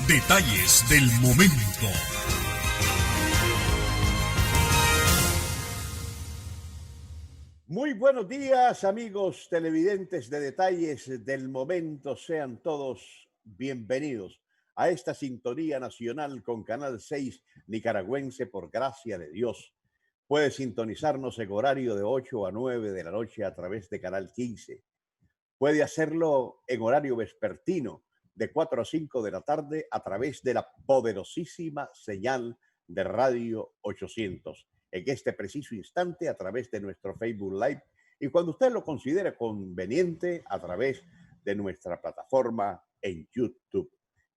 Detalles del momento. Muy buenos días, amigos televidentes de Detalles del Momento. Sean todos bienvenidos a esta sintonía nacional con Canal 6 nicaragüense, por gracia de Dios. Puede sintonizarnos en horario de 8 a 9 de la noche a través de Canal 15. Puede hacerlo en horario vespertino de 4 a 5 de la tarde a través de la poderosísima señal de Radio 800. En este preciso instante a través de nuestro Facebook Live y cuando usted lo considere conveniente a través de nuestra plataforma en YouTube.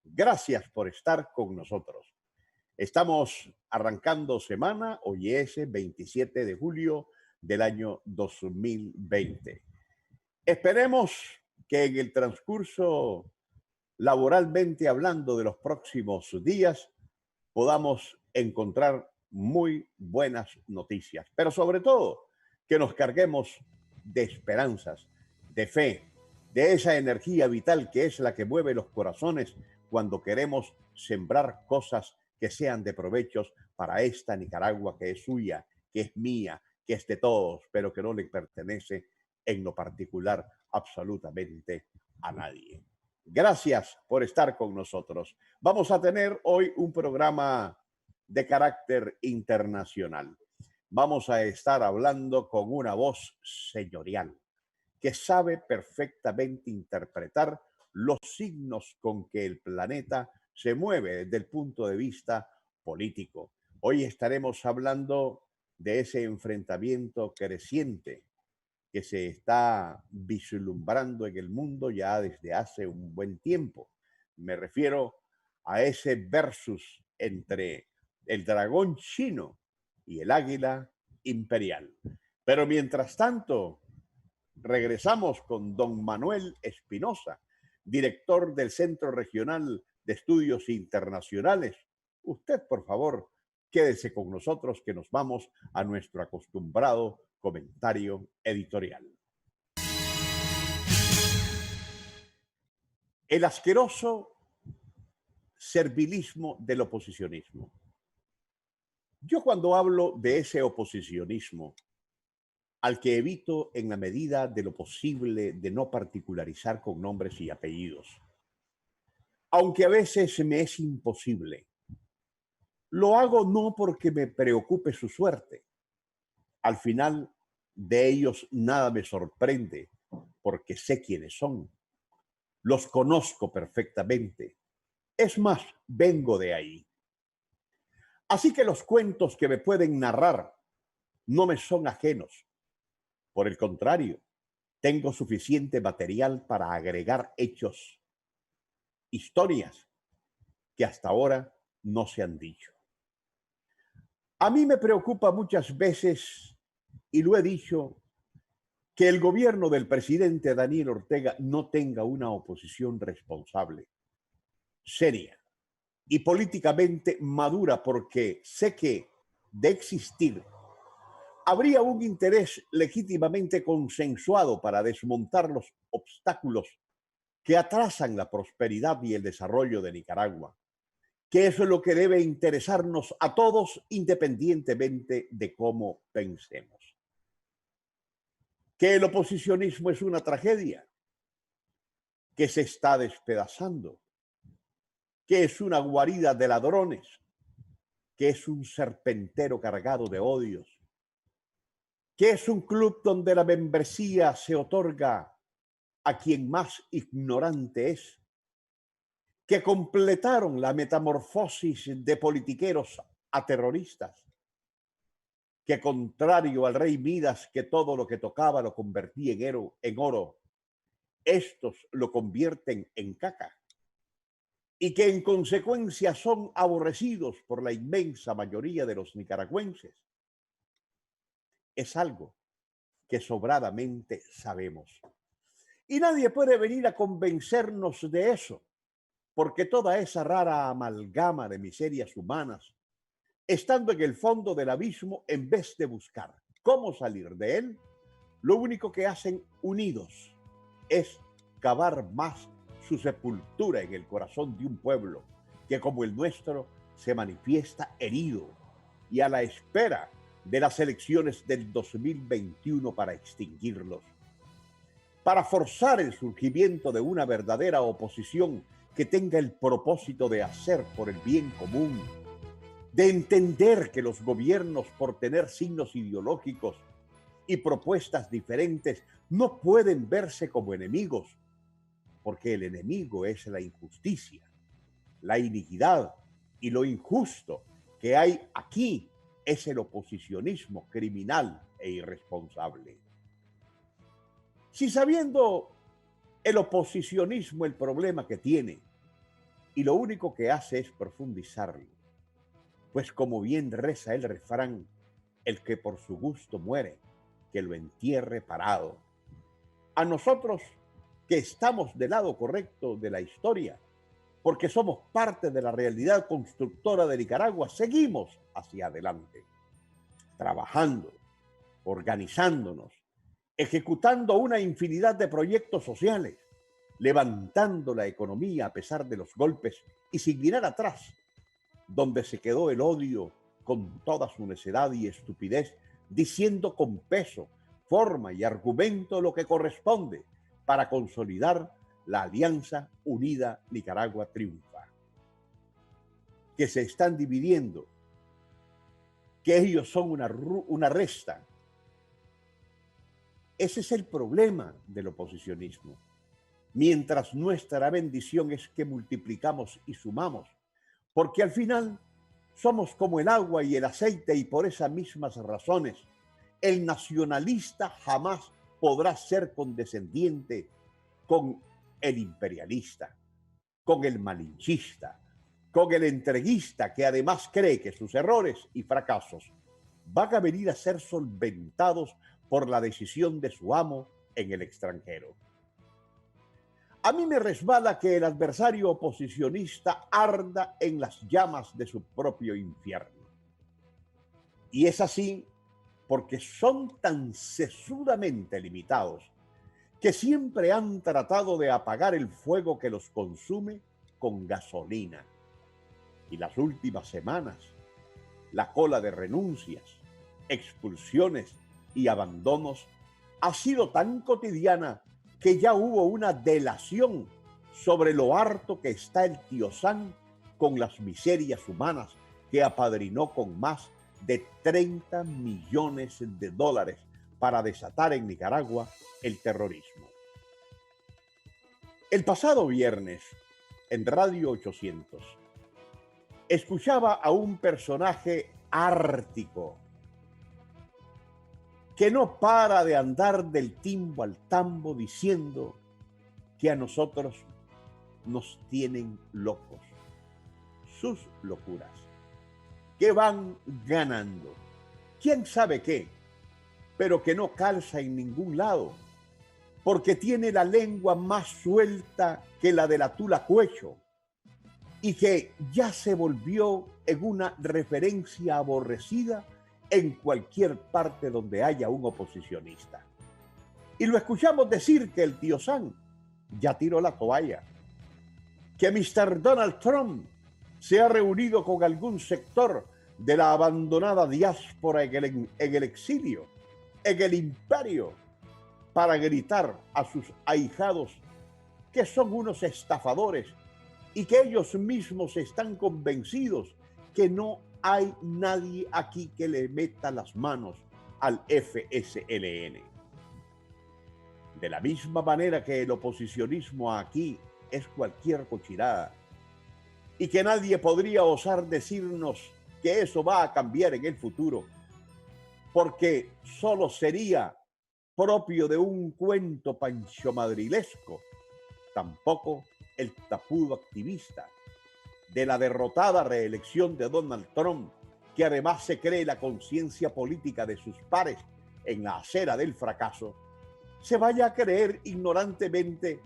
Gracias por estar con nosotros. Estamos arrancando semana, hoy es 27 de julio del año 2020. Esperemos que en el transcurso, laboralmente hablando, de los próximos días podamos encontrar muy buenas noticias, pero sobre todo que nos carguemos de esperanzas, de fe, de esa energía vital que es la que mueve los corazones cuando queremos sembrar cosas que sean de provechos para esta Nicaragua que es suya, que es mía, que es de todos, pero que no le pertenece en lo particular absolutamente a nadie. Gracias por estar con nosotros. Vamos a tener hoy un programa de carácter internacional. Vamos a estar hablando con una voz señorial que sabe perfectamente interpretar los signos con que el planeta se mueve desde el punto de vista político. Hoy estaremos hablando de ese enfrentamiento creciente que se está vislumbrando en el mundo ya desde hace un buen tiempo. Me refiero a ese versus entre el dragón chino y el águila imperial. Pero mientras tanto, regresamos con don Manuel Espinosa, director del Centro Regional de Estudios Internacionales. Usted, por favor, quédese con nosotros que nos vamos a nuestro acostumbrado comentario editorial. El asqueroso servilismo del oposicionismo. Yo cuando hablo de ese oposicionismo, al que evito en la medida de lo posible de no particularizar con nombres y apellidos, aunque a veces me es imposible, lo hago no porque me preocupe su suerte. Al final de ellos nada me sorprende, porque sé quiénes son. Los conozco perfectamente. Es más, vengo de ahí. Así que los cuentos que me pueden narrar no me son ajenos. Por el contrario, tengo suficiente material para agregar hechos, historias que hasta ahora no se han dicho. A mí me preocupa muchas veces, y lo he dicho, que el gobierno del presidente Daniel Ortega no tenga una oposición responsable, seria y políticamente madura, porque sé que, de existir, habría un interés legítimamente consensuado para desmontar los obstáculos que atrasan la prosperidad y el desarrollo de Nicaragua, que eso es lo que debe interesarnos a todos independientemente de cómo pensemos. Que el oposicionismo es una tragedia, que se está despedazando, que es una guarida de ladrones, que es un serpentero cargado de odios, que es un club donde la membresía se otorga a quien más ignorante es, que completaron la metamorfosis de politiqueros a terroristas, que contrario al rey Midas, que todo lo que tocaba lo convertía en oro, estos lo convierten en caca, y que en consecuencia son aborrecidos por la inmensa mayoría de los nicaragüenses, es algo que sobradamente sabemos. Y nadie puede venir a convencernos de eso, porque toda esa rara amalgama de miserias humanas, estando en el fondo del abismo, en vez de buscar cómo salir de él, lo único que hacen unidos es cavar más su sepultura en el corazón de un pueblo que como el nuestro se manifiesta herido y a la espera de las elecciones del 2021 para extinguirlos, para forzar el surgimiento de una verdadera oposición que tenga el propósito de hacer por el bien común, de entender que los gobiernos, por tener signos ideológicos y propuestas diferentes, no pueden verse como enemigos, porque el enemigo es la injusticia, la iniquidad y lo injusto que hay aquí es el oposicionismo criminal e irresponsable. Si sabiendo el oposicionismo el problema que tiene y lo único que hace es profundizarlo, pues como bien reza el refrán, el que por su gusto muere, que lo entierre parado. A nosotros que estamos del lado correcto de la historia, porque somos parte de la realidad constructora de Nicaragua, seguimos hacia adelante, trabajando, organizándonos, ejecutando una infinidad de proyectos sociales, levantando la economía a pesar de los golpes y sin mirar atrás, donde se quedó el odio con toda su necedad y estupidez, diciendo con peso, forma y argumento lo que corresponde para consolidar la Alianza Unida Nicaragua Triunfa. Que se están dividiendo, que ellos son una resta. Ese es el problema del oposicionismo. Mientras nuestra bendición es que multiplicamos y sumamos, porque al final somos como el agua y el aceite y por esas mismas razones el nacionalista jamás podrá ser condescendiente con el imperialista, con el malinchista, con el entreguista que además cree que sus errores y fracasos van a venir a ser solventados por la decisión de su amo en el extranjero. A mí me resbala que el adversario oposicionista arda en las llamas de su propio infierno. Y es así porque son tan sesudamente limitados que siempre han tratado de apagar el fuego que los consume con gasolina. Y las últimas semanas, la cola de renuncias, expulsiones y abandonos ha sido tan cotidiana que ya hubo una delación sobre lo harto que está el tío Sam con las miserias humanas que apadrinó con más de 30 millones de dólares para desatar en Nicaragua el terrorismo. El pasado viernes, en Radio 800, escuchaba a un personaje ártico que no para de andar del timbo al tambo diciendo que a nosotros nos tienen locos, sus locuras, que van ganando, quién sabe qué, pero que no calza en ningún lado, porque tiene la lengua más suelta que la de la tula Cuecho, y que ya se volvió en una referencia aborrecida en cualquier parte donde haya un oposicionista. Y lo escuchamos decir que el tío Sam ya tiró la toalla, que Mr. Donald Trump se ha reunido con algún sector de la abandonada diáspora en el exilio, en el imperio, para gritar a sus ahijados que son unos estafadores y que ellos mismos están convencidos que no hay nadie aquí que le meta las manos al FSLN. De la misma manera que el oposicionismo aquí es cualquier cochinada y que nadie podría osar decirnos que eso va a cambiar en el futuro, porque solo sería propio de un cuento panchomadrilesco, tampoco el tapudo activista de la derrotada reelección de Donald Trump, que además se cree la conciencia política de sus pares en la acera del fracaso, se vaya a creer ignorantemente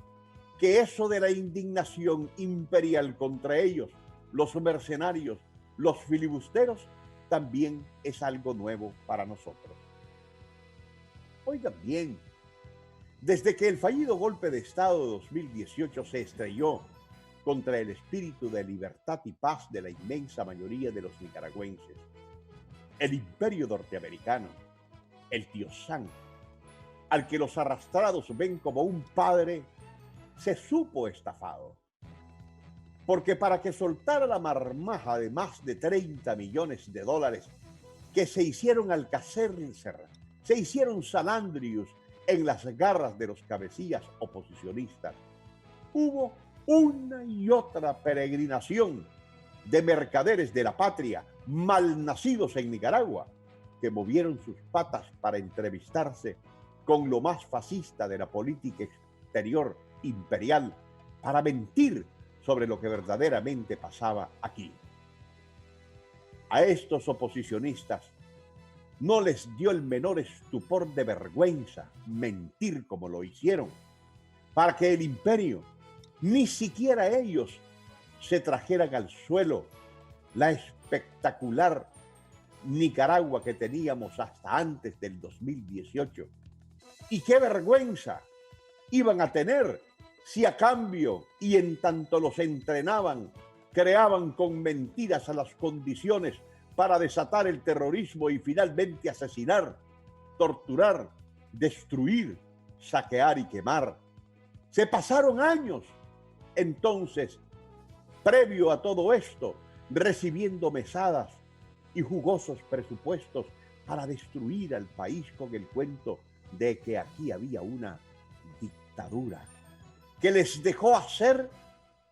que eso de la indignación imperial contra ellos, los mercenarios, los filibusteros, también es algo nuevo para nosotros. Oigan bien, desde que el fallido golpe de Estado de 2018 se estrelló contra el espíritu de libertad y paz de la inmensa mayoría de los nicaragüenses. El imperio norteamericano, el tío Sam, al que los arrastrados ven como un padre, se supo estafado. Porque para que soltara la marmaja de más de 30 millones de dólares que se hicieron Alcácer, se hicieron San Andrews en las garras de los cabecillas oposicionistas, hubo una y otra peregrinación de mercaderes de la patria malnacidos en Nicaragua que movieron sus patas para entrevistarse con lo más fascista de la política exterior imperial para mentir sobre lo que verdaderamente pasaba aquí. A estos oposicionistas no les dio el menor estupor de vergüenza mentir como lo hicieron, para que el imperio, ni siquiera ellos, se trajeran al suelo la espectacular Nicaragua que teníamos hasta antes del 2018. Y qué vergüenza iban a tener si a cambio y en tanto los entrenaban, creaban con mentiras a las condiciones para desatar el terrorismo y finalmente asesinar, torturar, destruir, saquear y quemar. Se pasaron años, entonces, previo a todo esto, recibiendo mesadas y jugosos presupuestos para destruir al país con el cuento de que aquí había una dictadura que les dejó hacer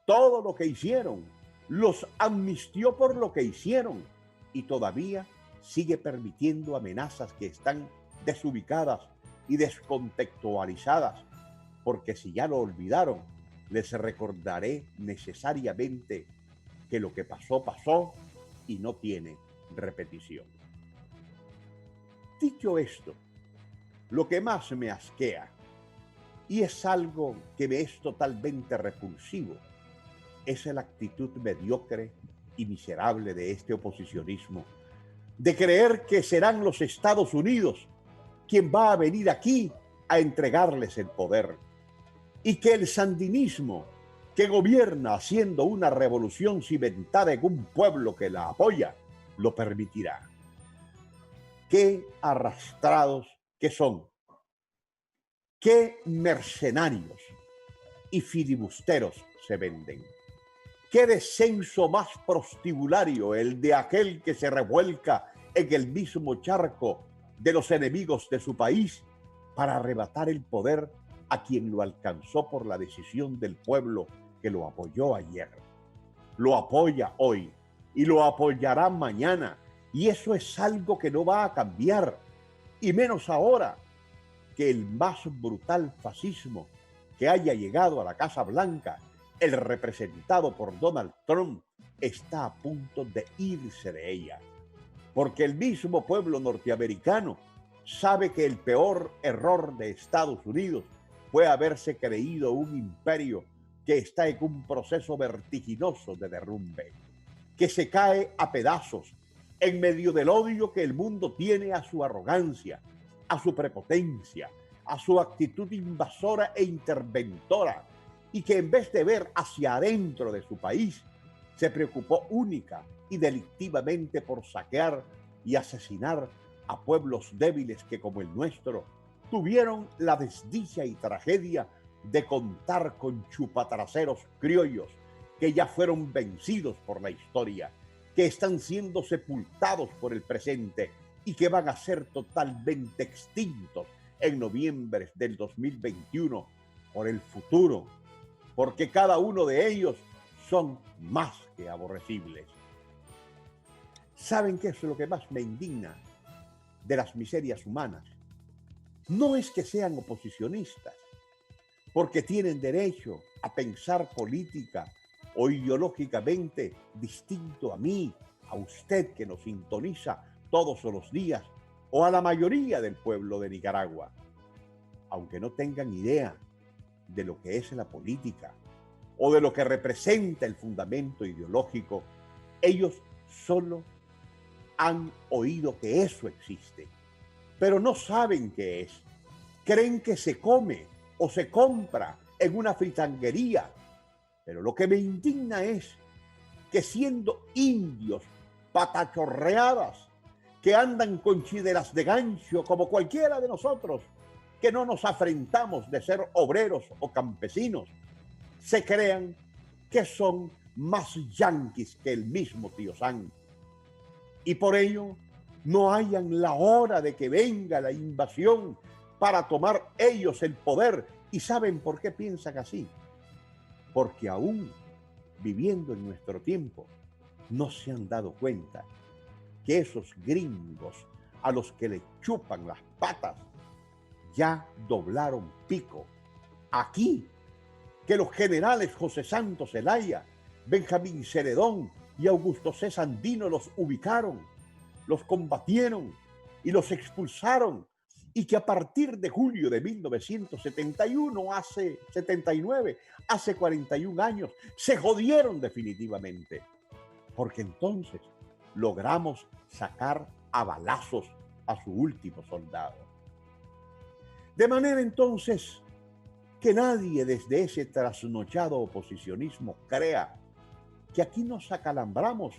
todo lo que hicieron, los amnistió por lo que hicieron y todavía sigue permitiendo amenazas que están desubicadas y descontextualizadas, porque si ya lo olvidaron, les recordaré necesariamente que lo que pasó, pasó y no tiene repetición. Dicho esto, lo que más me asquea, y es algo que me es totalmente repulsivo, es la actitud mediocre y miserable de este oposicionismo, de creer que serán los Estados Unidos quien va a venir aquí a entregarles el poder, y que el sandinismo, que gobierna haciendo una revolución cimentada en un pueblo que la apoya, lo permitirá. Qué arrastrados que son, qué mercenarios y filibusteros se venden. Qué descenso más prostibulario el de aquel que se revuelca en el mismo charco de los enemigos de su país para arrebatar el poder a quien lo alcanzó por la decisión del pueblo que lo apoyó ayer. Lo apoya hoy y lo apoyará mañana, y eso es algo que no va a cambiar, y menos ahora que el más brutal fascismo que haya llegado a la Casa Blanca, el representado por Donald Trump, está a punto de irse de ella. Porque el mismo pueblo norteamericano sabe que el peor error de Estados Unidos fue haberse creído un imperio que está en un proceso vertiginoso de derrumbe, que se cae a pedazos en medio del odio que el mundo tiene a su arrogancia, a su prepotencia, a su actitud invasora e interventora, y que en vez de ver hacia adentro de su país, se preocupó única y delictivamente por saquear y asesinar a pueblos débiles que, como el nuestro, tuvieron la desdicha y tragedia de contar con chupatraseros criollos que ya fueron vencidos por la historia, que están siendo sepultados por el presente y que van a ser totalmente extintos en noviembre del 2021 por el futuro, porque cada uno de ellos son más que aborrecibles. ¿Saben qué es lo que más me indigna de las miserias humanas? No es que sean oposicionistas, porque tienen derecho a pensar política o ideológicamente distinto a mí, a usted que nos sintoniza todos los días, o a la mayoría del pueblo de Nicaragua, aunque no tengan idea de lo que es la política o de lo que representa el fundamento ideológico. Ellos solo han oído que eso existe, pero no saben qué es. Creen que se come o se compra en una fritanguería Pero lo que me indigna es que siendo indios patachorreadas, que andan con chideras de gancho como cualquiera de nosotros, que no nos afrentamos de ser obreros o campesinos, se crean que son más yanquis que el mismo tío Sam. Y por ello no hayan la hora de que venga la invasión para tomar ellos el poder. ¿Y saben por qué piensan así? Porque aún viviendo en nuestro tiempo, no se han dado cuenta que esos gringos a los que le chupan las patas ya doblaron pico. Aquí, que los generales José Santos Zelaya, Benjamín Celedón y Augusto C. Sandino los ubicaron, los combatieron y los expulsaron, y que a partir de julio de 1979, hace 41 años, se jodieron definitivamente, porque entonces logramos sacar a balazos a su último soldado. De manera entonces que nadie desde ese trasnochado oposicionismo crea que aquí nos acalambramos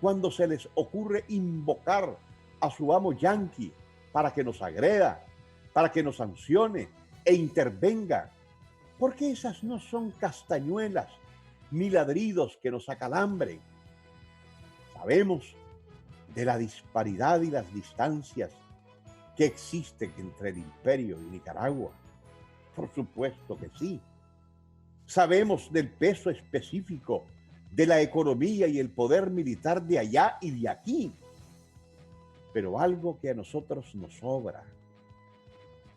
cuando se les ocurre invocar a su amo yanqui para que nos agreda, para que nos sancione e intervenga, porque esas no son castañuelas ni ladridos que nos acalambren. Sabemos de la disparidad y las distancias que existen entre el imperio y Nicaragua. Por supuesto que sí. Sabemos del peso específico de la economía y el poder militar de allá y de aquí. Pero algo que a nosotros nos sobra,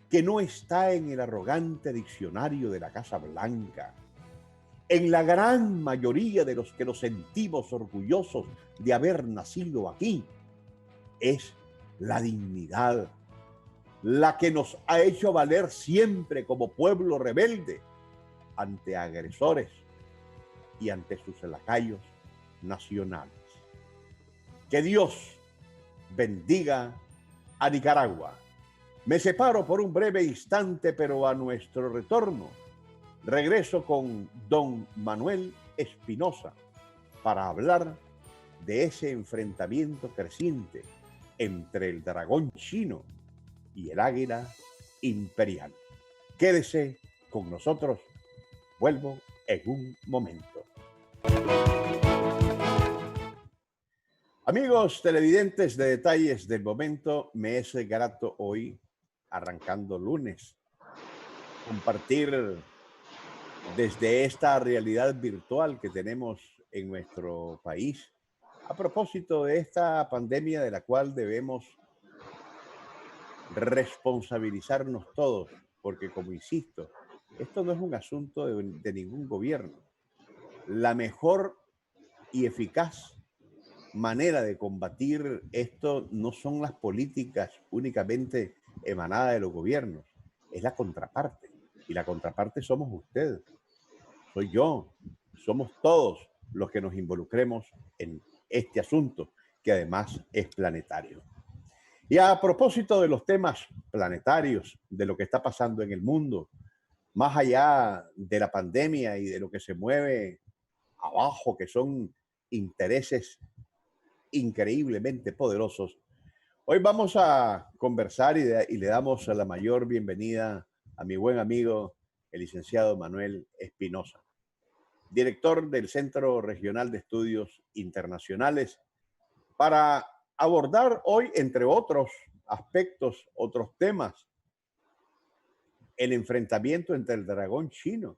que no está en el arrogante diccionario de la Casa Blanca, en la gran mayoría de los que nos sentimos orgullosos de haber nacido aquí, es la dignidad, la que nos ha hecho valer siempre como pueblo rebelde ante agresores y ante sus lacayos nacionales. Que Dios bendiga a Nicaragua. Me separo por un breve instante, pero a nuestro retorno regreso con don Manuel Espinosa para hablar de ese enfrentamiento creciente entre el dragón chino y el águila imperial. Quédese con nosotros. Vuelvo en un momento. Amigos televidentes de Detalles del Momento, me es grato hoy, arrancando lunes, compartir desde esta realidad virtual que tenemos en nuestro país, a propósito de esta pandemia de la cual debemos responsabilizarnos todos, porque como insisto, esto no es un asunto de ningún gobierno. La mejor y eficaz manera de combatir esto no son las políticas únicamente emanadas de los gobiernos, es la contraparte. Y la contraparte somos ustedes, soy yo, somos todos los que nos involucremos en este asunto, que además es planetario. Y a propósito de los temas planetarios, de lo que está pasando en el mundo, más allá de la pandemia y de lo que se mueve abajo, que son intereses increíblemente poderosos, hoy vamos a conversar y le damos la mayor bienvenida a mi buen amigo, el licenciado Manuel Espinosa, director del Centro Regional de Estudios Internacionales, para abordar hoy, entre otros aspectos, otros temas, el enfrentamiento entre el dragón chino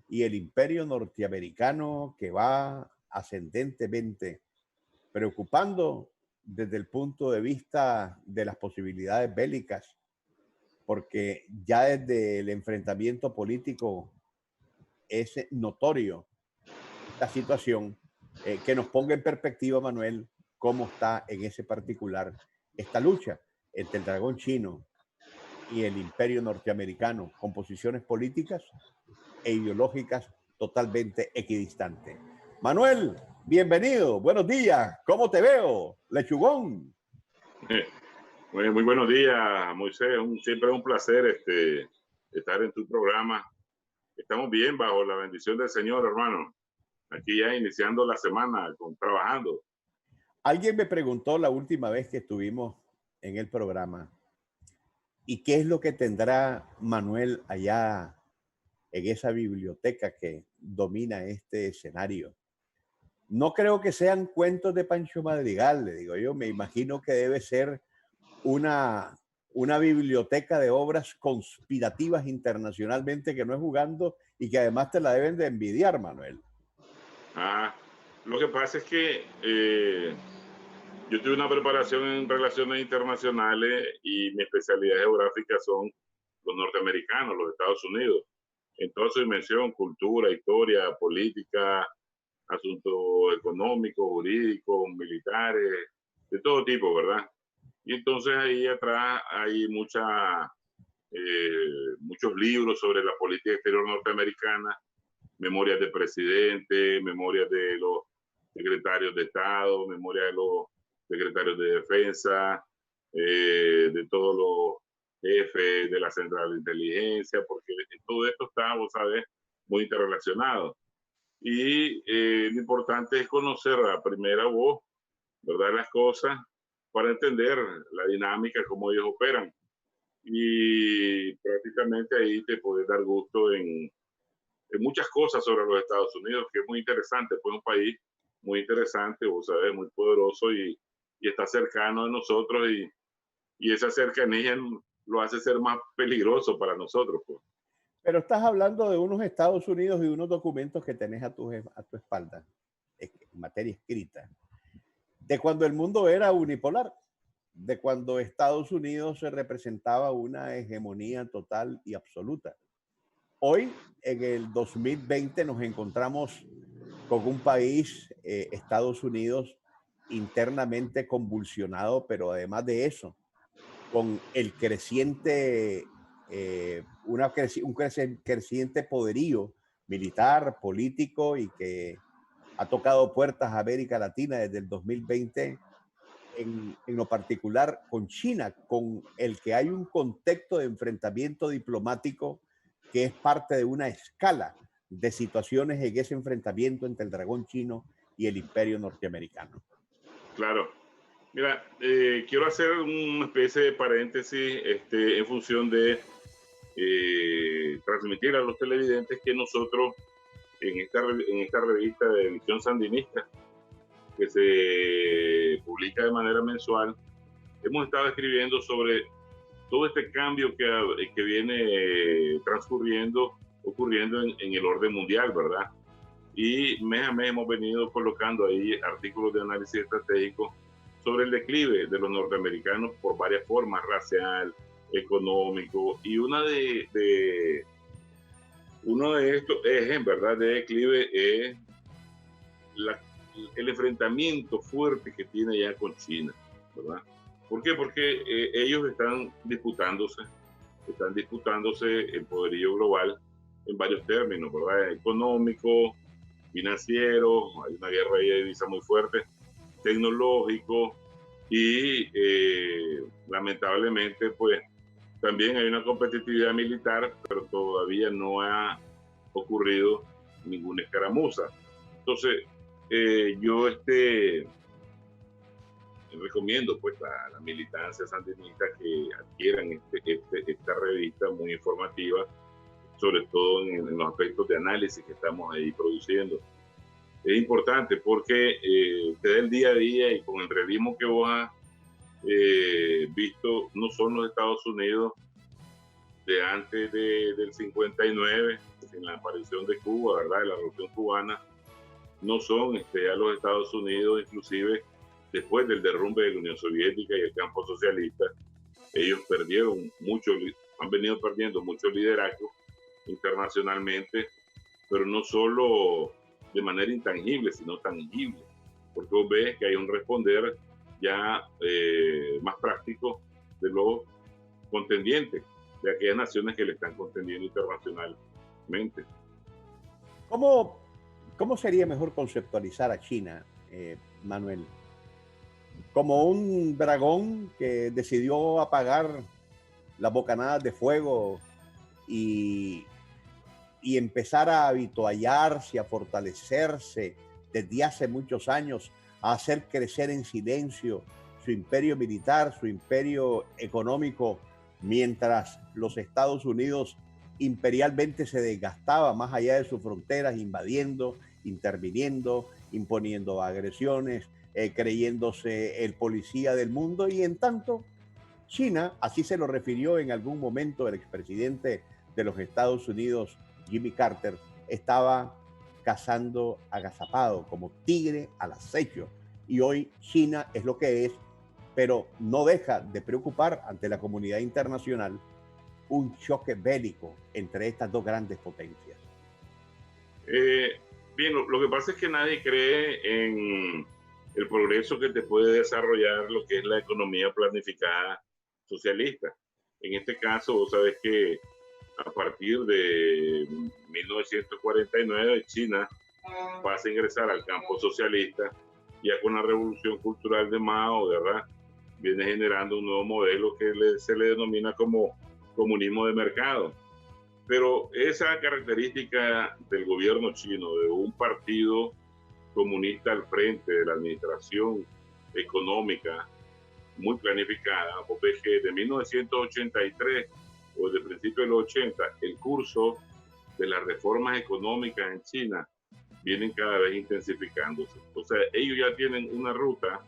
y el imperio norteamericano, que va ascendentemente preocupando desde el punto de vista de las posibilidades bélicas, porque ya desde el enfrentamiento político es notorio la situación. Que nos ponga en perspectiva, Manuel, cómo está en ese particular esta lucha entre el dragón chino y el imperio norteamericano, con posiciones políticas e ideológicas totalmente equidistantes. Manuel, bienvenido, buenos días, ¿cómo te veo? Lechugón. Muy buenos días, Moisés. Siempre es un placer estar en tu programa. Estamos bien, bajo la bendición del Señor, hermano. Aquí ya iniciando la semana, trabajando. Alguien me preguntó la última vez que estuvimos en el programa, ¿y qué es lo que tendrá Manuel allá en esa biblioteca que domina este escenario? No creo que sean cuentos de Pancho Madrigal, le digo yo. Me imagino que debe ser una, una biblioteca de obras conspirativas internacionalmente que no es jugando y que además te la deben de envidiar, Manuel. Ah, lo que pasa es que yo tuve una preparación en relaciones internacionales y mi especialidad geográfica son los norteamericanos, los Estados Unidos. En toda su dimensión, cultura, historia, política, asuntos económicos, jurídicos, militares, de todo tipo, ¿verdad? Y entonces ahí atrás hay muchos libros sobre la política exterior norteamericana, memorias de presidente, memorias de los secretarios de Estado, memorias de los secretarios de defensa, de todos los jefes de la central de inteligencia, porque todo esto está, vos sabés, muy interrelacionado. Y lo importante es conocer a primera voz, ¿verdad?, las cosas para entender la dinámica, cómo ellos operan. Y prácticamente ahí te puedes dar gusto en muchas cosas sobre los Estados Unidos, que es muy interesante. Fue un país muy interesante, vos sabés, muy poderoso y está cercano de nosotros y esa cercanía lo hace ser más peligroso para nosotros, pues. Pero estás hablando de unos Estados Unidos y unos documentos que tenés a tu espalda, en materia escrita, de cuando el mundo era unipolar, de cuando Estados Unidos se representaba una hegemonía total y absoluta. Hoy, en el 2020, nos encontramos con un país, Estados Unidos, internamente convulsionado, pero además de eso, con el creciente, creciente poderío militar, político y que ha tocado puertas a América Latina desde el 2020, en lo particular con China, con el que hay un contexto de enfrentamiento diplomático que es parte de una escala de situaciones en ese enfrentamiento entre el dragón chino y el imperio norteamericano. Claro. Mira, quiero hacer una especie de paréntesis en función de transmitir a los televidentes que nosotros en esta revista de edición sandinista que se publica de manera mensual, hemos estado escribiendo sobre todo este cambio que viene ocurriendo en el orden mundial, ¿verdad? Y mes a mes hemos venido colocando ahí artículos de análisis estratégico sobre el declive de los norteamericanos por varias formas, racial, económico, y uno de estos ejes, en verdad, de declive es el enfrentamiento fuerte que tiene ya con China, ¿verdad? ¿Por qué? Porque ellos están disputándose el poderío global en varios términos, ¿verdad? Económico, financiero, hay una guerra ahí de divisa muy fuerte, tecnológico y lamentablemente pues también hay una competitividad militar, pero todavía no ha ocurrido ninguna escaramuza. Entonces, yo recomiendo pues a la militancia sandinista que adquieran esta revista muy informativa, sobre todo en los aspectos de análisis que estamos ahí produciendo. Es importante porque te da el día a día y con el realismo que vos has visto, no son los Estados Unidos de antes del 59, en la aparición de Cuba, ¿verdad?, de la revolución cubana, no son a los Estados Unidos, inclusive después del derrumbe de la Unión Soviética y el campo socialista, ellos han venido perdiendo mucho liderazgo internacionalmente, pero no solo de manera intangible, sino tangible, porque vos ves que hay un responder ya más práctico de los contendientes, de aquellas naciones que le están contendiendo internacionalmente. ¿Cómo sería mejor conceptualizar a China, Manuel? ¿Como un dragón que decidió apagar las bocanadas de fuego y y empezar a habituallarse, a fortalecerse desde hace muchos años, a hacer crecer en silencio su imperio militar, su imperio económico, mientras los Estados Unidos imperialmente se desgastaba más allá de sus fronteras, invadiendo, interviniendo, imponiendo agresiones, creyéndose el policía del mundo. Y en tanto, China, así se lo refirió en algún momento el expresidente de los Estados Unidos, Jimmy Carter, estaba cazando agazapado, como tigre al acecho. Y hoy China es lo que es, pero no deja de preocupar ante la comunidad internacional un choque bélico entre estas dos grandes potencias. Bien, lo que pasa es que nadie cree en el progreso que te puede desarrollar lo que es la economía planificada socialista. En este caso, vos sabés que a partir de 1949 China pasa a ingresar al campo socialista, ya con la revolución cultural de Mao, ¿verdad? Viene generando un nuevo modelo que se le denomina como comunismo de mercado. Pero esa característica del gobierno chino, de un partido comunista al frente de la administración económica muy planificada, vos ves que de 1983 o desde principios de los 80, el curso de las reformas económicas en China vienen cada vez intensificándose. O sea, ellos ya tienen una ruta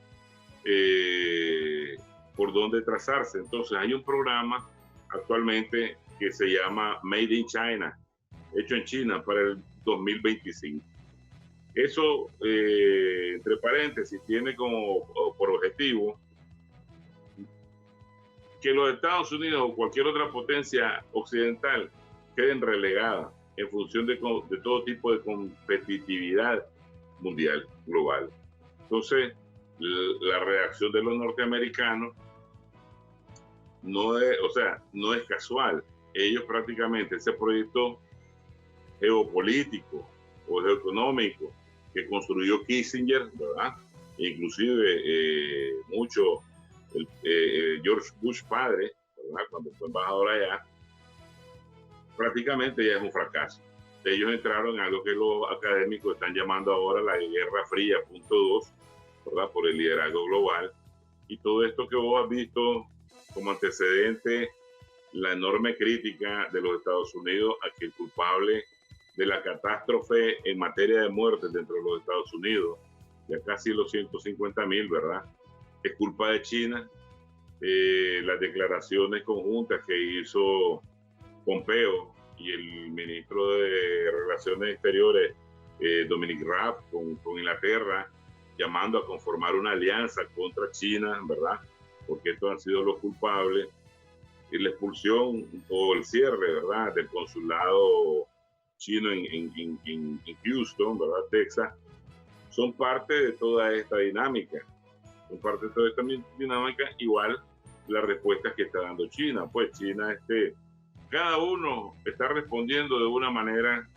por donde trazarse. Entonces hay un programa actualmente que se llama Made in China, hecho en China para el 2025. Eso, entre paréntesis, tiene como por objetivo que los Estados Unidos o cualquier otra potencia occidental queden relegadas en función de todo tipo de competitividad mundial, global. Entonces, la reacción de los norteamericanos no es casual. Ellos prácticamente ese proyecto geopolítico o geoeconómico que construyó Kissinger, ¿verdad? Inclusive mucho George Bush padre, ¿verdad? Cuando fue embajador allá, prácticamente ya es un fracaso. Ellos entraron en algo que los académicos están llamando ahora la Guerra Fría .2, ¿verdad? Por el liderazgo global. Y todo esto que vos has visto como antecedente, la enorme crítica de los Estados Unidos a que el culpable de la catástrofe en materia de muertes dentro de los Estados Unidos, ya casi los 150,000, ¿verdad? Es culpa de China. Las declaraciones conjuntas que hizo Pompeo y el ministro de Relaciones Exteriores, Dominic Raab, con Inglaterra, llamando a conformar una alianza contra China, ¿verdad? Porque estos han sido los culpables. Y la expulsión o el cierre, ¿verdad?, del consulado chino en Houston, ¿verdad?, Texas, son parte de toda esta dinámica. Son parte de toda esta dinámica, igual las respuestas que está dando China. Pues China, cada uno está respondiendo de una manera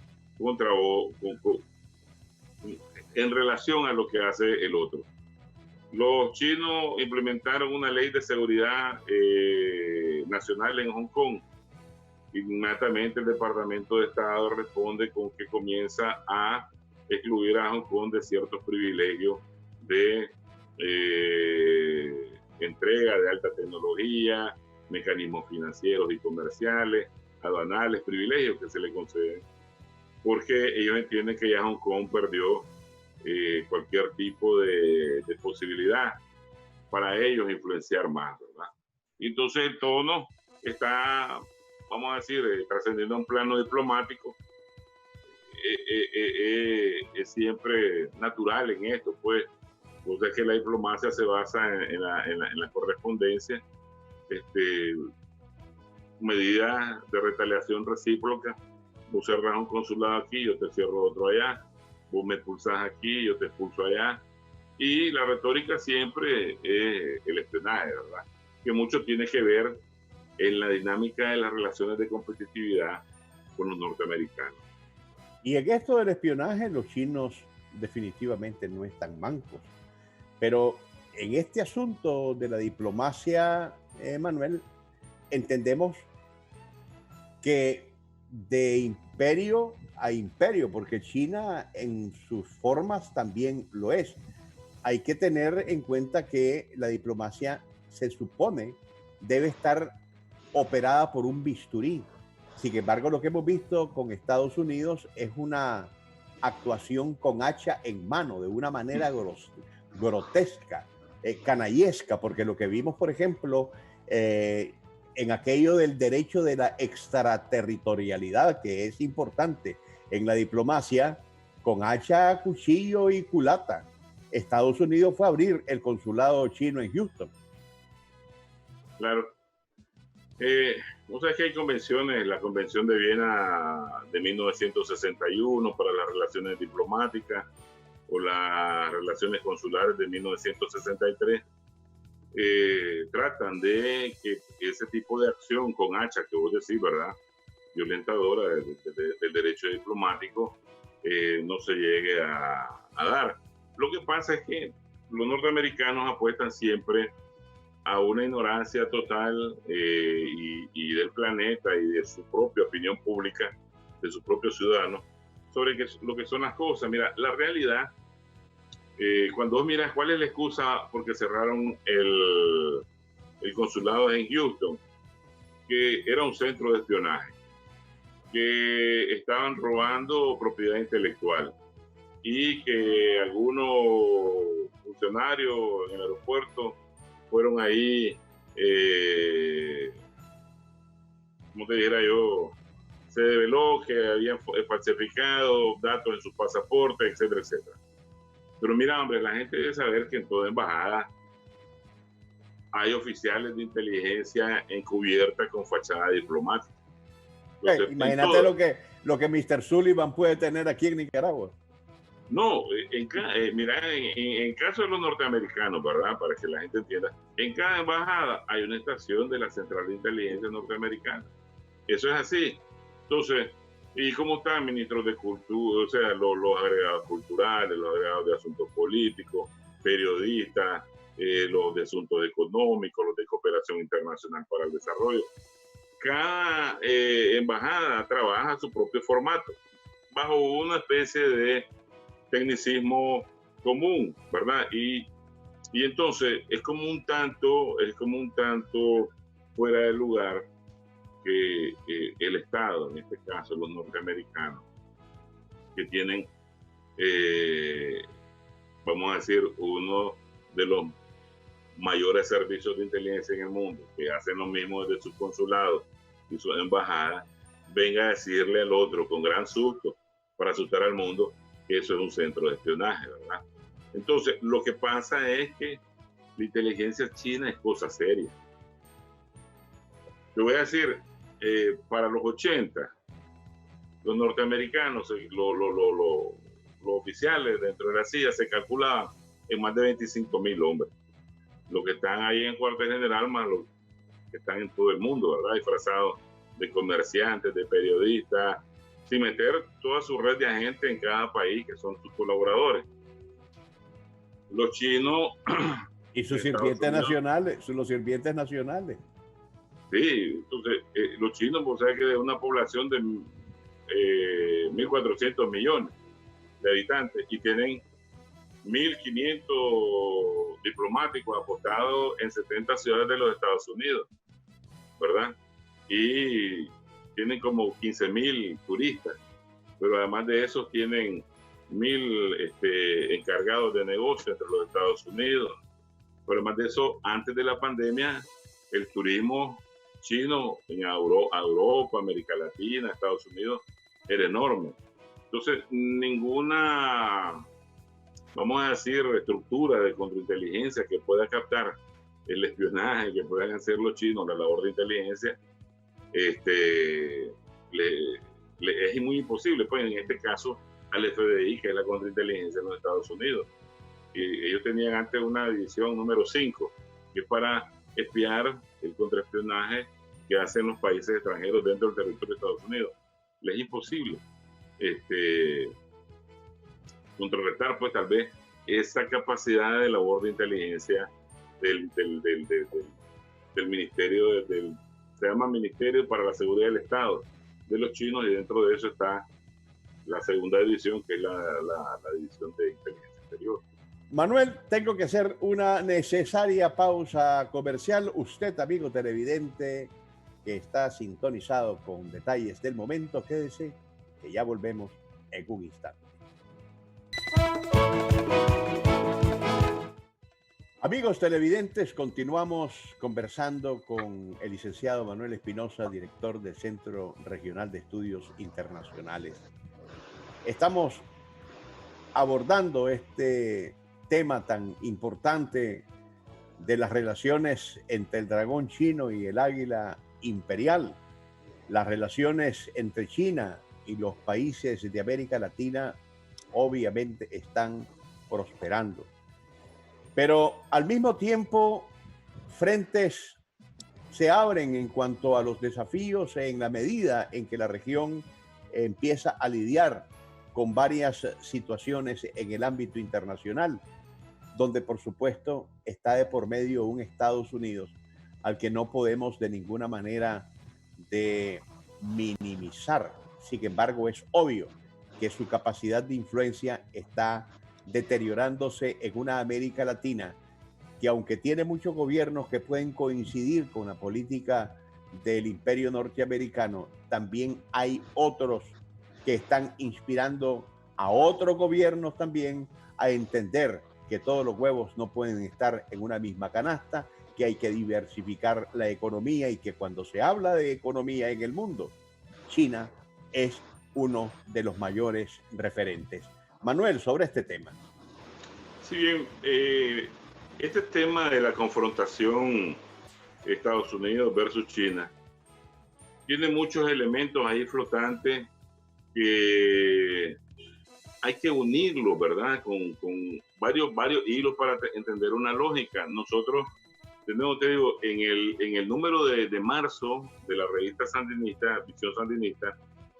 en relación a lo que hace el otro. Los chinos implementaron una ley de seguridad nacional en Hong Kong. Inmediatamente el Departamento de Estado responde con que comienza a excluir a Hong Kong de ciertos privilegios de entrega de alta tecnología, mecanismos financieros y comerciales, aduanales, privilegios que se le conceden, porque ellos entienden que ya Hong Kong perdió cualquier tipo de posibilidad para ellos influenciar más, ¿verdad? Y entonces el tono está, vamos a decir, trascendiendo a un plano diplomático. Es siempre natural en esto, pues. Entonces que la diplomacia se basa en la correspondencia, medidas de retaliación recíproca. Vos cerrás un consulado aquí, yo te cierro otro allá. Vos me expulsás aquí, yo te expulso allá. Y la retórica siempre es el espionaje, ¿verdad? Que mucho tiene que ver en la dinámica de las relaciones de competitividad con los norteamericanos. Y en esto del espionaje, los chinos definitivamente no están mancos. Pero en este asunto de la diplomacia, Manuel, entendemos que de imperio a imperio, porque China en sus formas también lo es. Hay que tener en cuenta que la diplomacia se supone debe estar operada por un bisturí. Sin embargo, lo que hemos visto con Estados Unidos es una actuación con hacha en mano, de una manera grotesca, canallesca, porque lo que vimos, por ejemplo, en aquello del derecho de la extraterritorialidad, que es importante en la diplomacia, con hacha, cuchillo y culata. Estados Unidos fue a abrir el consulado chino en Houston. Claro. Vos sabés que hay convenciones, la Convención de Viena de 1961 para las relaciones diplomáticas o las relaciones consulares de 1963, tratan de que ese tipo de acción con hacha que vos decís, ¿verdad?, violentadora del derecho diplomático, no se llegue a dar. Lo que pasa es que los norteamericanos apuestan siempre a una ignorancia total y del planeta y de su propia opinión pública, de sus propios ciudadanos, sobre lo que son las cosas. Mira, la realidad, cuando vos miras cuál es la excusa porque cerraron el consulado en Houston, que era un centro de espionaje, que estaban robando propiedad intelectual y que algunos funcionarios en el aeropuerto fueron ahí, como te dijera yo, se develó que habían falsificado datos en sus pasaportes, etcétera, etcétera. Pero mira, hombre, la gente debe saber que en toda embajada hay oficiales de inteligencia encubierta con fachada diplomática. Entonces, Imagínate lo que Mr. Sullivan puede tener aquí en Nicaragua. No, mira, en caso de los norteamericanos, ¿verdad? Para que la gente entienda, en cada embajada hay una estación de la Central de Inteligencia Norteamericana. Eso es así. Entonces, ¿y cómo están ministros de cultura? O sea, los agregados culturales, los agregados de asuntos políticos, periodistas, los de asuntos económicos, los de cooperación internacional para el desarrollo. Cada embajada trabaja su propio formato, bajo una especie de tecnicismo común, ¿verdad? Y entonces es como un tanto fuera de lugar que el Estado, en este caso los norteamericanos, que tienen, vamos a decir, uno de los mayores servicios de inteligencia en el mundo, que hacen lo mismo desde sus consulados y sus embajadas, venga a decirle al otro con gran susto, para asustar al mundo, que eso es un centro de espionaje, ¿verdad? Entonces, lo que pasa es que la inteligencia china es cosa seria. Te voy a decir, para los 80, los norteamericanos, los oficiales dentro de la CIA se calculaban en más de 25.000 hombres. Los que están ahí en cuartel general, más los que están en todo el mundo, ¿verdad? Disfrazados de comerciantes, de periodistas, sin meter toda su red de agentes en cada país que son sus colaboradores. Los chinos... Y sus sirvientes nacionales, los sirvientes nacionales. Sí, entonces los chinos, pues, saben que de una población de 1.400 millones de habitantes y tienen 1.500 diplomáticos apostados en 70 ciudades de los Estados Unidos, ¿verdad? Y tienen como 15.000 turistas, pero además de eso tienen 1.000 encargados de negocio entre los Estados Unidos. Pero además de eso, antes de la pandemia, el turismo chino en Europa, América Latina, Estados Unidos, era enorme. Entonces, ninguna, vamos a decir, estructura de contrainteligencia que pueda captar el espionaje que puedan hacer los chinos, la labor de inteligencia, es muy imposible, pues en este caso al FBI, que es la contrainteligencia de los Estados Unidos. Y ellos tenían antes una división número 5, que es para espiar el contraespionaje que hacen los países extranjeros dentro del territorio de Estados Unidos. Les es imposible contrarrestar, pues, tal vez esa capacidad de labor de inteligencia del ministerio, se llama Ministerio para la Seguridad del Estado, de los chinos, y dentro de eso está la segunda división, que es la división de inteligencia exterior. Manuel, tengo que hacer una necesaria pausa comercial. Usted, amigo televidente, que está sintonizado con detalles del momento, quédese, que ya volvemos en un instante. Amigos televidentes, continuamos conversando con el licenciado Manuel Espinosa, director del Centro Regional de Estudios Internacionales. Estamos abordando este tema tan importante de las relaciones entre el dragón chino y el águila imperial, las relaciones entre China y los países de América Latina obviamente están prosperando. Pero al mismo tiempo, frentes se abren en cuanto a los desafíos en la medida en que la región empieza a lidiar con varias situaciones en el ámbito internacional, donde por supuesto está de por medio un Estados Unidos al que no podemos de ninguna manera de minimizar. Sin embargo, es obvio que su capacidad de influencia está deteriorándose en una América Latina que, aunque tiene muchos gobiernos que pueden coincidir con la política del imperio norteamericano, también hay otros que están inspirando a otros gobiernos también a entender que todos los huevos no pueden estar en una misma canasta, que hay que diversificar la economía y que cuando se habla de economía en el mundo, China es uno de los mayores referentes. Manuel, sobre este tema. Sí, bien, este tema de la confrontación Estados Unidos versus China tiene muchos elementos ahí flotantes que hay que unirlo, ¿verdad? Con varios hilos para entender una lógica. Nosotros, de nuevo te digo, en el número de marzo de la revista sandinista, Visión Sandinista,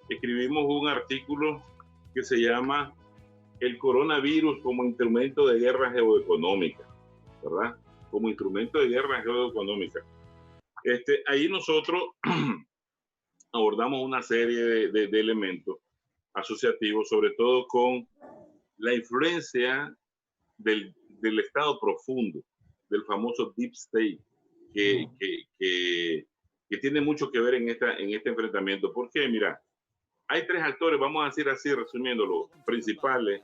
escribimos un artículo que se llama El coronavirus como instrumento de guerra geoeconómica, ¿verdad? Como instrumento de guerra geoeconómica. Ahí nosotros abordamos una serie de elementos asociativos, sobre todo con la influencia del Estado profundo, del famoso Deep State, que tiene mucho que ver en este enfrentamiento. ¿Por qué? Mira, hay tres actores, vamos a decir así, resumiéndolo, principales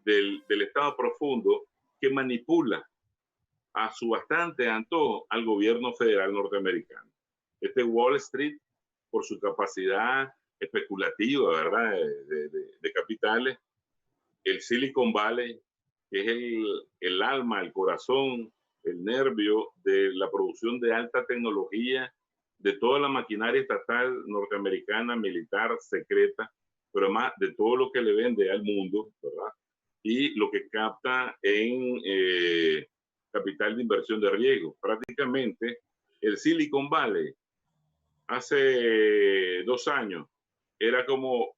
del Estado profundo que manipula a su bastante antojo al gobierno federal norteamericano. Wall Street, por su capacidad especulativa, ¿verdad?, de capitales. El Silicon Valley, que es el alma, el corazón, el nervio de la producción de alta tecnología, de toda la maquinaria estatal norteamericana, militar, secreta, pero además de todo lo que le vende al mundo, ¿verdad? Y lo que capta en capital de inversión de riesgo. Prácticamente el Silicon Valley hace 2 años era como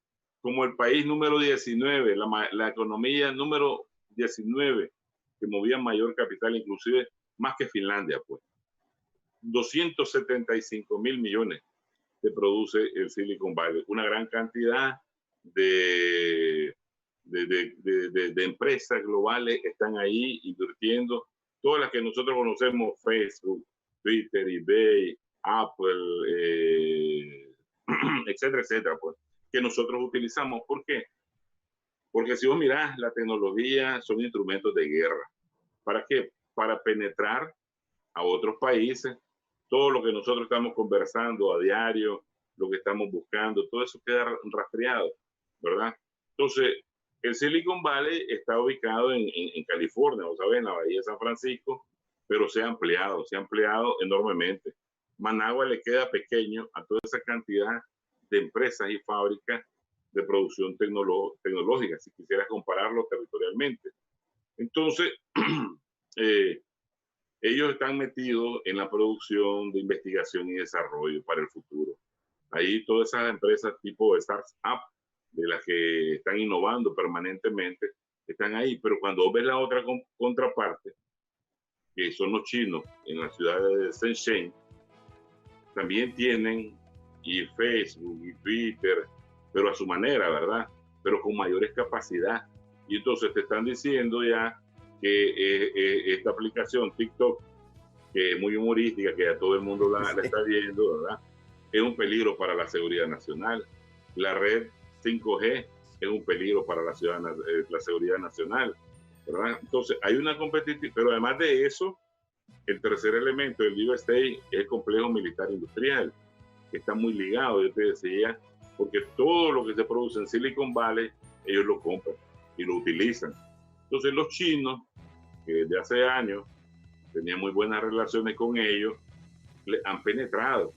el país número 19, la economía número 19 que movía mayor capital, inclusive más que Finlandia, pues. 275.000 millones que produce el Silicon Valley. Una gran cantidad de empresas globales están ahí invirtiendo, todas las que nosotros conocemos, Facebook, Twitter, eBay, Apple, etcétera, etcétera, pues, que nosotros utilizamos. ¿Por qué? Porque si vos mirás, la tecnología son instrumentos de guerra. ¿Para qué? Para penetrar a otros países. Todo lo que nosotros estamos conversando a diario, lo que estamos buscando, todo eso queda rastreado, ¿verdad? Entonces, el Silicon Valley está ubicado en California, o sabes, en la bahía de San Francisco, pero se ha ampliado enormemente. Managua le queda pequeño a toda esa cantidad de empresas y fábricas de producción tecnológica, si quisieras compararlo territorialmente. Entonces, ellos están metidos en la producción de investigación y desarrollo para el futuro. Ahí todas esas empresas tipo startup, de las que están innovando permanentemente, están ahí. Pero cuando ves la otra contraparte, que son los chinos en la ciudad de Shenzhen, también tienen y Facebook y Twitter, pero a su manera, ¿verdad? Pero con mayores capacidad. Y entonces te están diciendo ya que esta aplicación TikTok, que es muy humorística, que ya todo el mundo la está viendo, ¿verdad? Es un peligro para la seguridad nacional. La red 5G es un peligro para la seguridad nacional, ¿verdad? Entonces hay una competitividad, pero además de eso, el tercer elemento del Deep State es el complejo militar industrial, que está muy ligado, yo te decía, porque todo lo que se produce en Silicon Valley, ellos lo compran y lo utilizan. Entonces los chinos, que desde hace años tenían muy buenas relaciones con ellos, han penetrado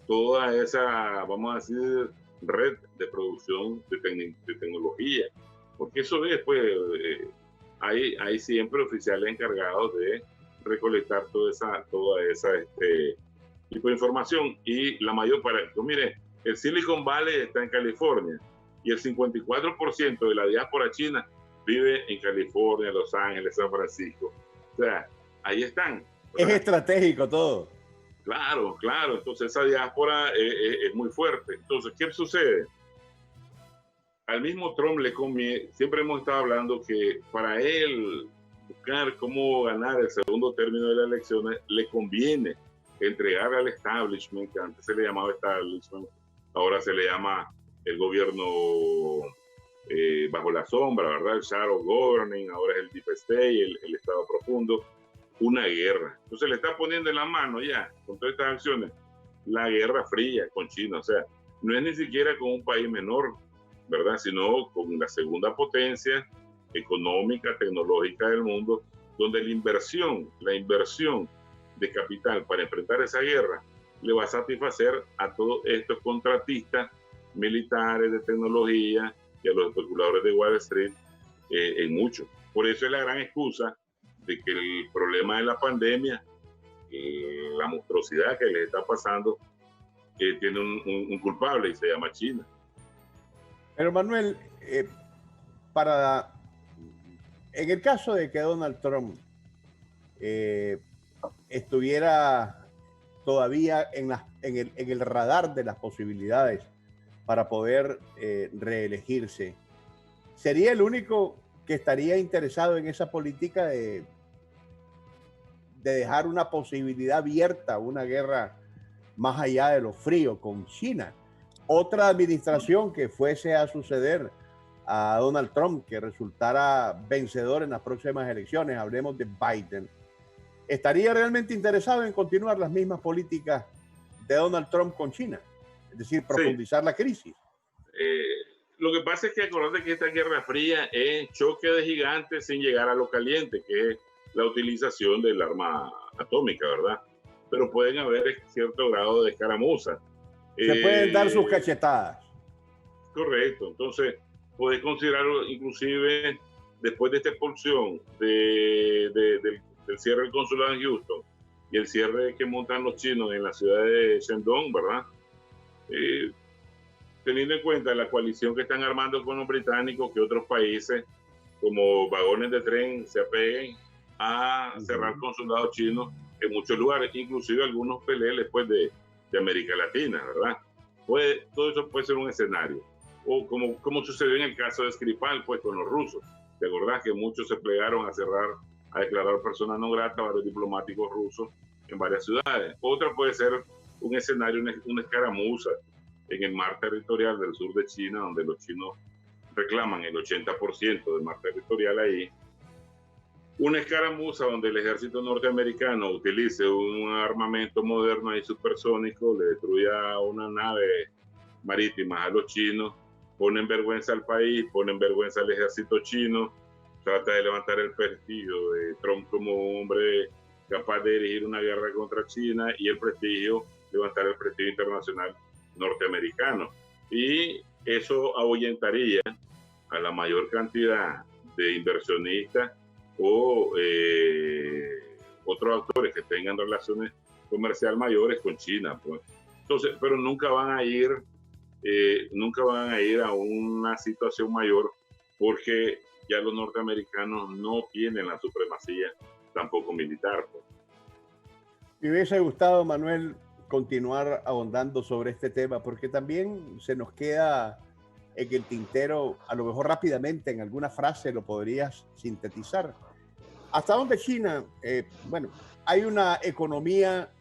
toda esa, vamos a decir, red de producción de tecnología, porque eso es, pues, hay siempre oficiales encargados de recolectar toda esa tipo de información, y la mayor parte, pues, mire, el Silicon Valley está en California y el 54% de la diáspora china vive en California, Los Ángeles, San Francisco. O sea, ahí están, ¿verdad? Es estratégico todo. Claro, claro. Entonces esa diáspora es muy fuerte. Entonces, ¿qué sucede? Al mismo Trump le conviene, siempre hemos estado hablando que para él buscar cómo ganar el segundo término de las elecciones, le conviene entregar al establishment, que antes se le llamaba establishment, ahora se le llama el gobierno bajo la sombra, ¿verdad? El shadow governing, ahora es el deep state, el estado profundo, una guerra. Entonces le está poniendo en la mano ya, con todas estas acciones, la guerra fría con China. O sea, no es ni siquiera con un país menor, ¿verdad? Sino con la segunda potencia económica, tecnológica del mundo, donde la inversión de capital para enfrentar esa guerra le va a satisfacer a todos estos contratistas militares de tecnología y a los especuladores de Wall Street en mucho. Por eso es la gran excusa de que el problema de la pandemia, la monstruosidad que les está pasando, tiene un culpable y se llama China. Pero Manuel, en el caso de que Donald Trump estuviera todavía en el radar de las posibilidades para poder reelegirse, ¿sería el único que estaría interesado en esa política de dejar una posibilidad abierta, una guerra más allá de lo frío con China? Otra administración que fuese a suceder a Donald Trump, que resultara vencedor en las próximas elecciones, hablemos de Biden, ¿estaría realmente interesado en continuar las mismas políticas de Donald Trump con China? Es decir, profundizar sí. La crisis. Lo que pasa es que acordate que esta guerra fría es choque de gigantes sin llegar a lo caliente, que es la utilización del arma atómica, ¿verdad? Pero pueden haber cierto grado de escaramuza. Se pueden dar sus cachetadas. Correcto. Entonces, puedes considerarlo inclusive después de esta expulsión del cierre del consulado en Houston y el cierre que montan los chinos en la ciudad de Shandong, ¿verdad? Teniendo en cuenta la coalición que están armando con los británicos, que otros países como vagones de tren se apeguen a cerrar consulados chinos en muchos lugares, inclusive algunos peleles pues, de América Latina, ¿verdad? Todo eso puede ser un escenario. O como sucedió en el caso de Skripal, pues con los rusos. ¿Te acordás que muchos se plegaron a declarar persona no grata a varios diplomáticos rusos en varias ciudades? Otra puede ser un escenario, una escaramuza en el mar territorial del sur de China, donde los chinos reclaman el 80% del mar territorial ahí. Una escaramuza donde el ejército norteamericano utilice un armamento moderno y supersónico, le destruya una nave marítima a los chinos, pone en vergüenza al país, pone en vergüenza al ejército chino, trata de levantar el prestigio de Trump como un hombre capaz de dirigir una guerra contra China y levantar el prestigio internacional norteamericano. Y eso ahuyentaría a la mayor cantidad de inversionistas o otros actores que tengan relaciones comerciales mayores con China, pues. Entonces, pero nunca van a ir a una situación mayor, porque ya los norteamericanos no tienen la supremacía tampoco militar, pues. Me hubiese gustado, Manuel, continuar ahondando sobre este tema, porque también se nos queda en el tintero, a lo mejor rápidamente, en alguna frase lo podrías sintetizar. ¿Hasta dónde China? Bueno, hay una economía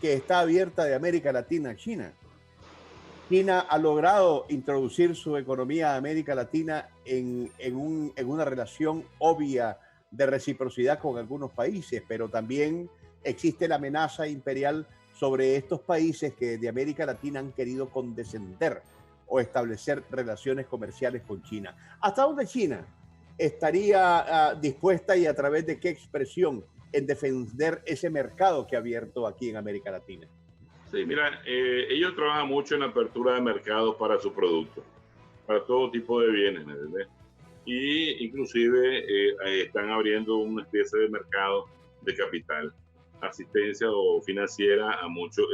que está abierta de América Latina a China. China ha logrado introducir su economía a América Latina en una relación obvia de reciprocidad con algunos países, pero también existe la amenaza imperial sobre estos países que de América Latina han querido condescender o establecer relaciones comerciales con China. ¿Hasta dónde China estaría dispuesta y a través de qué expresión en defender ese mercado que ha abierto aquí en América Latina? Sí, mira, ellos trabajan mucho en la apertura de mercados para sus productos, para todo tipo de bienes, ¿me entiendes? Y inclusive están abriendo una especie de mercado de capital, asistencia o financiera a muchos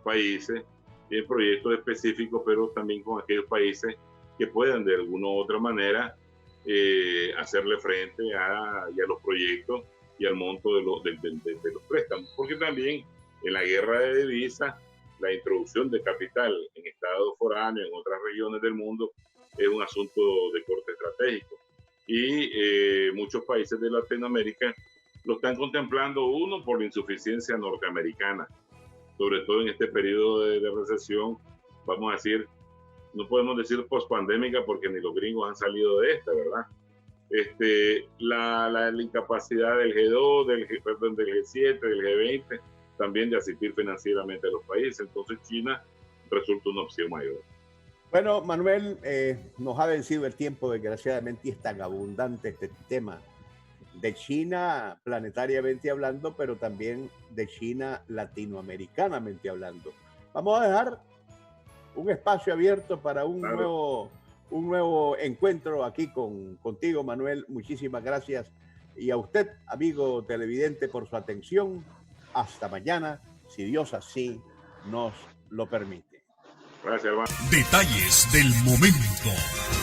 países, en proyectos específicos, pero también con aquellos países que puedan de alguna u otra manera hacerle frente a los proyectos y al monto de los préstamos, porque también en la guerra de divisas, la introducción de capital en estados foráneos, en otras regiones del mundo, es un asunto de corte estratégico. Y muchos países de Latinoamérica lo están contemplando, uno, por la insuficiencia norteamericana, sobre todo en este periodo de recesión, vamos a decir, no podemos decir post-pandémica porque ni los gringos han salido de esta, ¿verdad? La incapacidad del G2, del G7, del G20, también de asistir financieramente a los países. Entonces China resulta una opción mayor. Bueno, Manuel, nos ha vencido el tiempo, desgraciadamente, y es tan abundante este tema de China planetariamente hablando, pero también de China latinoamericanamente hablando. Vamos a dejar un espacio abierto para un nuevo encuentro aquí contigo, Manuel. Muchísimas gracias. Y a usted, amigo televidente, por su atención. Hasta mañana, si Dios así nos lo permite. Gracias, hermano. Detalles del momento.